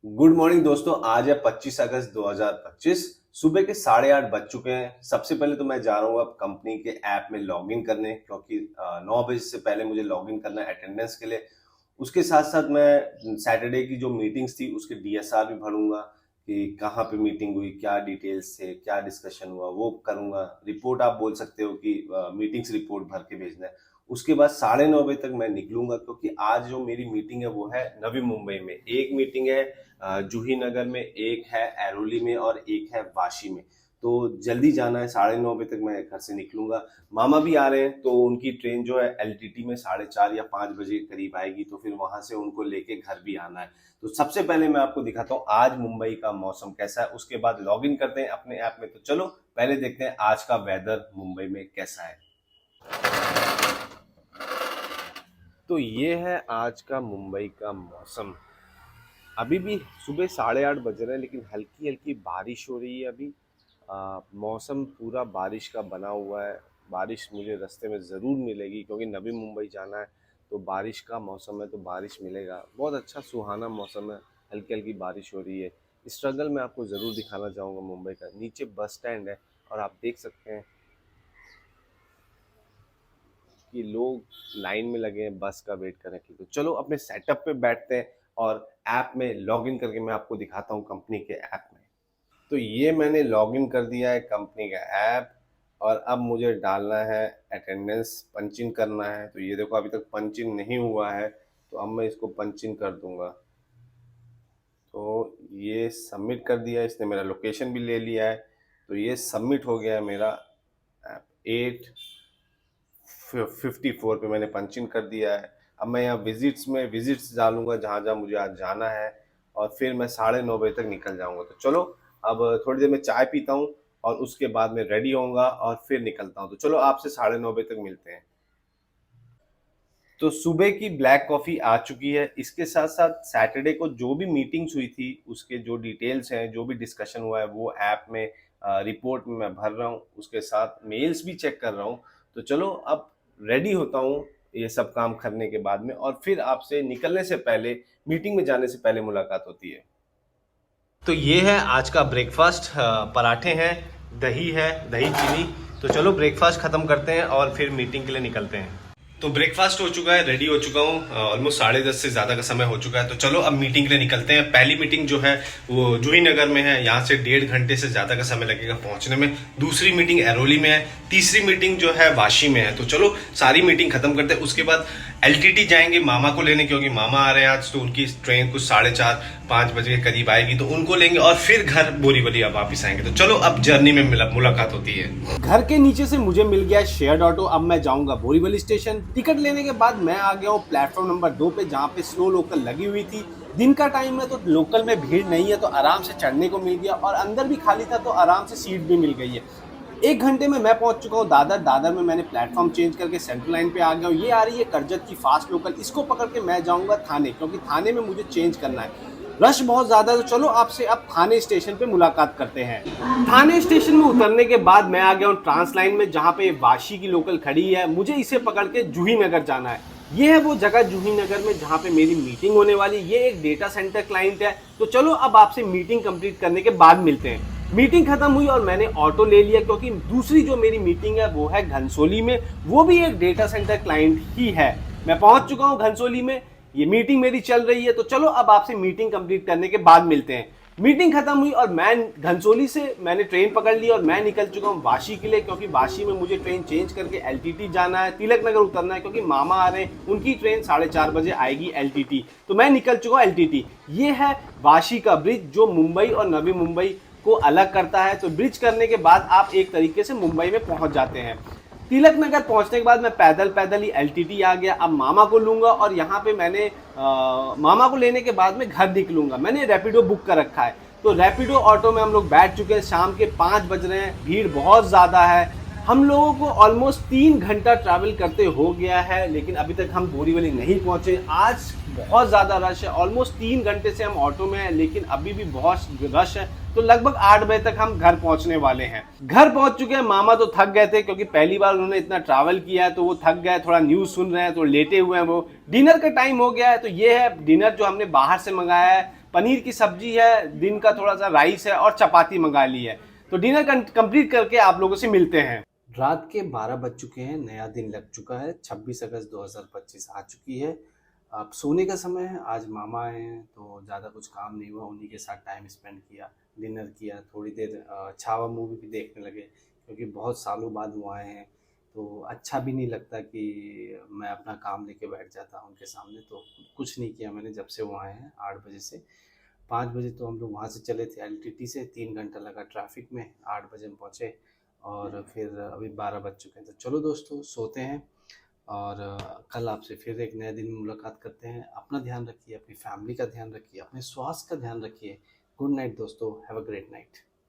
Good morning दोस्तों। आज है 25 अगस्त 2025। सुबह के 8:30 बज चुके हैं। सबसे पहले तो मैं जा रहा हूँ अब कंपनी के ऐप में लॉगिन करने, क्योंकि 9 बजे से पहले मुझे लॉगिन करना है अटेंडेंस के लिए। उसके साथ साथ मैं सैटरडे की जो मीटिंग्स थी उसके डीएसआर भी भरूंगा कि कहाँ पे मीटिंग हुई, क्या डिटेल्स थे, क्या डिस्कशन हुआ, वो करूंगा। रिपोर्ट आप बोल सकते हो कि मीटिंग्स रिपोर्ट भर के भेजना है। उसके बाद 9:30 बजे तक मैं निकलूंगा, क्योंकि आज जो मेरी मीटिंग है वो है नवी मुंबई में। एक मीटिंग है जूही नगर में, एक है ऐरोली में और एक है वाशी में। तो जल्दी जाना है। 9:30 बजे तक मैं घर से निकलूंगा। मामा भी आ रहे हैं, तो उनकी ट्रेन जो है एलटीटी में 4:30 या 5 बजे के करीब आएगी, तो फिर वहां से उनको लेके घर भी आना है। तो सबसे पहले मैं आपको दिखाता हूँ आज मुंबई का मौसम कैसा है, उसके बाद लॉग इन करते हैं अपने ऐप में। तो चलो पहले देखते हैं आज का वेदर मुंबई में कैसा है। तो ये है आज का मुंबई का मौसम। अभी भी सुबह 8:30 बज रहे हैं, लेकिन हल्की हल्की बारिश हो रही है अभी। मौसम पूरा बारिश का बना हुआ है। बारिश मुझे रास्ते में ज़रूर मिलेगी, क्योंकि नवी मुंबई जाना है। तो बारिश का मौसम है तो बारिश मिलेगा। बहुत अच्छा सुहाना मौसम है। हल्की हल्की बारिश हो रही है। स्ट्रगल मैं आपको ज़रूर दिखाना चाहूँगा मुंबई का। नीचे बस स्टैंड है और आप देख सकते हैं कि लोग लाइन में लगे हैं बस का वेट करने के लिए। तो चलो अपने सेटअप पे बैठते हैं और ऐप में लॉगिन करके मैं आपको दिखाता हूँ कंपनी के ऐप में। तो ये मैंने लॉगिन कर दिया है कंपनी का ऐप, और अब मुझे डालना है अटेंडेंस, पंच इन करना है। तो ये देखो अभी तक पंच इन नहीं हुआ है, तो अब मैं इसको पंच इन कर दूंगा। तो ये सबमिट कर दिया, इसने मेरा लोकेशन भी ले लिया है। तो ये सबमिट हो गया है मेरा ऐप। 8:54 पे मैंने पंच इन कर दिया है। अब मैं यहाँ विजिट्स में विजिट्स डालूंगा जहाँ जहाँ मुझे आज जाना है, और फिर मैं 9:30 बजे तक निकल जाऊंगा। तो चलो अब थोड़ी देर में चाय पीता हूँ और उसके बाद मैं रेडी होऊंगा और फिर निकलता हूँ। तो चलो आपसे 9:30 बजे तक मिलते हैं। तो सुबह की ब्लैक कॉफ़ी आ चुकी है। इसके साथ साथ सैटरडे को जो भी मीटिंग्स हुई थी उसके जो डिटेल्स हैं, जो भी डिस्कशन हुआ है, वो ऐप में रिपोर्ट में मैं भर रहा हूँ। उसके साथ मेल्स भी चेक कर रहा हूँ। तो चलो अब रेडी होता हूँ ये सब काम करने के बाद में, और फिर आपसे निकलने से पहले, मीटिंग में जाने से पहले मुलाकात होती है। तो ये है आज का ब्रेकफास्ट। पराठे हैं, दही है, दही चीनी। तो चलो ब्रेकफास्ट खत्म करते हैं और फिर मीटिंग के लिए निकलते हैं। तो ब्रेकफास्ट हो चुका है, रेडी हो चुका हूँ। ऑलमोस्ट 10:30 से ज़्यादा का समय हो चुका है। तो चलो अब मीटिंग के लिए निकलते हैं। पहली मीटिंग जो है वो जूही नगर में है। यहाँ से 1.5 घंटे से ज़्यादा का समय लगेगा पहुँचने में। दूसरी मीटिंग ऐरोली में है। तीसरी मीटिंग जो है वाशी में है। तो चलो सारी मीटिंग खत्म करते हैं। उसके बाद एलटीटी जाएंगे मामा को लेने, क्योंकि मामा आ रहे हैं आज। तो उनकी ट्रेन कुछ 4:30-5 बजे के करीब आएगी, तो उनको लेंगे और फिर घर बोरीवली अब वापिस आएंगे। तो चलो अब जर्नी में मुलाकात होती है। घर के नीचे से मुझे मिल गया शेयर्ड ऑटो। अब मैं जाऊंगा बोरीवली स्टेशन। टिकट लेने के बाद मैं आ गया हूँ प्लेटफॉर्म नंबर 2 पे, जहाँ पे स्लो लोकल लगी हुई थी। दिन का टाइम है तो लोकल में भीड़ नहीं है, तो आराम से चढ़ने को मिल गया, और अंदर भी खाली था तो आराम से सीट भी मिल गई है। 1 घंटे में मैं पहुंच चुका हूँ दादर में मैंने प्लेटफॉर्म चेंज करके सेंट्रल लाइन पे आ गया हूँ। ये आ रही है करजत की फास्ट लोकल। इसको पकड़ के मैं जाऊंगा थाने, क्योंकि थाने में मुझे चेंज करना है। रश बहुत ज़्यादा है। तो चलो आपसे अब थाने स्टेशन पे मुलाकात करते हैं। थाने स्टेशन में उतरने के बाद मैं आ गया हूँ ट्रांस लाइन में, जहाँ पे वाशी की लोकल खड़ी है। मुझे इसे पकड़ के जूही नगर जाना है। ये है वो जगह जूही नगर में जहाँ पे मेरी मीटिंग होने वाली। ये एक डेटा सेंटर क्लाइंट है। तो चलो अब आपसे मीटिंग कंप्लीट करने के बाद मिलते हैं। मीटिंग खत्म हुई और मैंने ऑटो ले लिया, क्योंकि दूसरी जो मेरी मीटिंग है वो है घनसोली में। वो भी एक डेटा सेंटर क्लाइंट ही है। मैं पहुंच चुका हूं घनसोली में। ये मीटिंग मेरी चल रही है। तो चलो अब आपसे मीटिंग कंप्लीट करने के बाद मिलते हैं। मीटिंग खत्म हुई और मैं घनसोली से मैंने ट्रेन पकड़ ली और मैं निकल चुका हूँ वाशी के लिए, क्योंकि वाशी में मुझे ट्रेन चेंज करके एलटीटी जाना है। तिलक नगर उतरना है, क्योंकि मामा आ रहे हैं। उनकी ट्रेन 4:30 बजे आएगी एलटीटी। तो मैं निकल चुका हूँ एलटीटी। ये है वाशी का ब्रिज, जो मुंबई और नवी मुंबई को अलग करता है। तो ब्रिज करने के बाद आप एक तरीके से मुंबई में पहुंच जाते हैं। तिलक नगर पहुंचने के बाद मैं पैदल ही एलटीटी आ गया। अब मामा को लूंगा, और यहाँ पे मैंने मामा को लेने के बाद में घर निकलूंगा। मैंने रैपिडो बुक कर रखा है। तो रैपिडो ऑटो में हम लोग बैठ चुके हैं। शाम के 5 बज रहे हैं। भीड़ बहुत ज़्यादा है। हम लोगों को ऑलमोस्ट 3 घंटा ट्रैवल करते हो गया है, लेकिन अभी तक हम बोरीवली नहीं पहुंचे। आज बहुत ज़्यादा रश है। ऑलमोस्ट 3 घंटे से हम ऑटो में हैं, लेकिन अभी भी बहुत रश है। तो लगभग 8 बजे तक हम घर पहुंचने वाले हैं। घर पहुंच चुके हैं। मामा तो थक गए थे, क्योंकि पहली बार उन्होंने इतना ट्रैवल किया है, तो वो थक गए। थोड़ा न्यूज़ सुन रहे हैं तो लेटे हुए हैं वो। डिनर का टाइम हो गया है। तो ये है डिनर जो हमने बाहर से मंगाया है। पनीर की सब्जी है, दिन का थोड़ा सा राइस है और चपाती मंगा ली है। तो डिनर कंप्लीट करके आप लोगों से मिलते हैं। रात के 12 बज चुके हैं, नया दिन लग चुका है, 26 अगस्त 2025 आ चुकी है। अब सोने का समय है। आज मामा आए हैं तो ज़्यादा कुछ काम नहीं हुआ, उन्हीं के साथ टाइम स्पेंड किया, डिनर किया, थोड़ी देर छावा मूवी भी देखने लगे, क्योंकि बहुत सालों बाद वो आए हैं तो अच्छा भी नहीं लगता कि मैं अपना काम लेके बैठ जाता हूँ उनके सामने। तो कुछ नहीं किया मैंने जब से वो आए हैं 8 बजे से। 5 बजे तो हम लोग वहाँ से चले थे एलटीटी से, 3 घंटा लगा ट्रैफिक में, 8 बजे हम पहुँचे और फिर अभी 12 बज चुके हैं। तो चलो दोस्तों सोते हैं और कल आपसे फिर एक नए दिन में मुलाकात करते हैं। अपना ध्यान रखिए, अपनी फैमिली का ध्यान रखिए, अपने स्वास्थ्य का ध्यान रखिए। गुड नाइट दोस्तों, हैव अ ग्रेट नाइट।